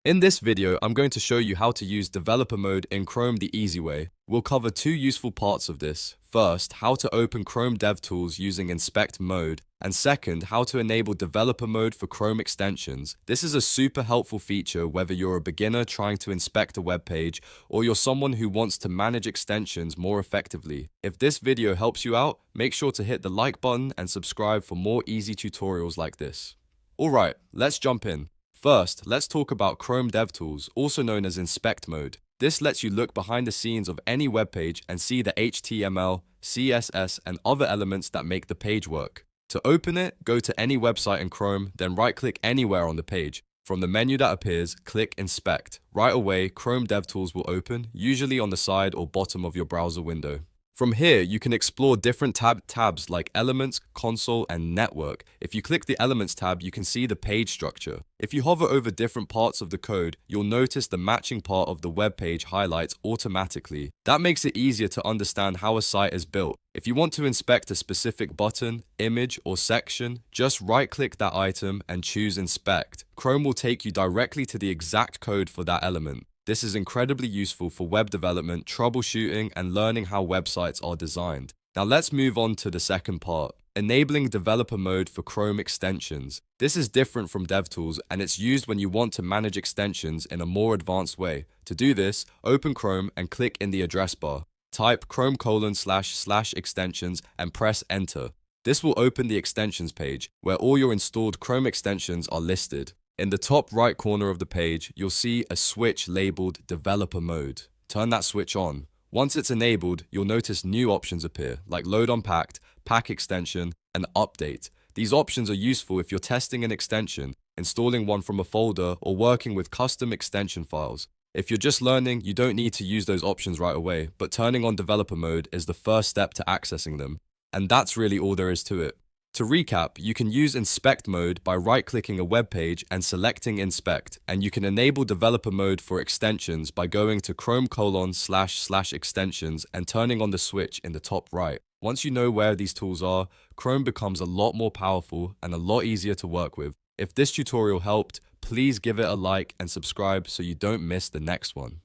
In this video, I'm going to show you how to use developer mode in Chrome the easy way. We'll cover two useful parts of this. First, how to open Chrome DevTools using inspect mode, and second, how to enable developer mode for Chrome extensions. This is a super helpful feature whether you're a beginner trying to inspect a web page or you're someone who wants to manage extensions more effectively. If this video helps you out, make sure to hit the like button and subscribe for more easy tutorials like this. Alright, let's jump in. First, let's talk about Chrome DevTools, also known as Inspect Mode. This lets you look behind the scenes of any web page and see the HTML, CSS, and other elements that make the page work. To open it, go to any website in Chrome, then right-click anywhere on the page. From the menu that appears, click Inspect. Right away, Chrome DevTools will open, usually on the side or bottom of your browser window. From here, you can explore different tabs like Elements, Console, and Network. If you click the Elements tab, you can see the page structure. If you hover over different parts of the code, you'll notice the matching part of the web page highlights automatically. That makes it easier to understand how a site is built. If you want to inspect a specific button, image, or section, just right-click that item and choose Inspect. Chrome will take you directly to the exact code for that element. This is incredibly useful for web development, troubleshooting, and learning how websites are designed. Now let's move on to the second part, enabling developer mode for Chrome extensions. This is different from DevTools, and it's used when you want to manage extensions in a more advanced way. To do this, open Chrome and click in the address bar. Type chrome://extensions and press enter. This will open the extensions page, where all your installed Chrome extensions are listed. In the top right corner of the page, you'll see a switch labeled Developer Mode. Turn that switch on. Once it's enabled, you'll notice new options appear, like Load Unpacked, Pack Extension, and Update. These options are useful if you're testing an extension, installing one from a folder, or working with custom extension files. If you're just learning, you don't need to use those options right away, but turning on Developer Mode is the first step to accessing them. And that's really all there is to it. To recap, you can use Inspect Mode by right-clicking a web page and selecting Inspect, and you can enable developer mode for extensions by going to chrome://extensions and turning on the switch in the top right. Once you know where these tools are, Chrome becomes a lot more powerful and a lot easier to work with. If this tutorial helped, please give it a like and subscribe so you don't miss the next one.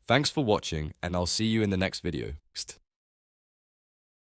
Thanks for watching, and I'll see you in the next video.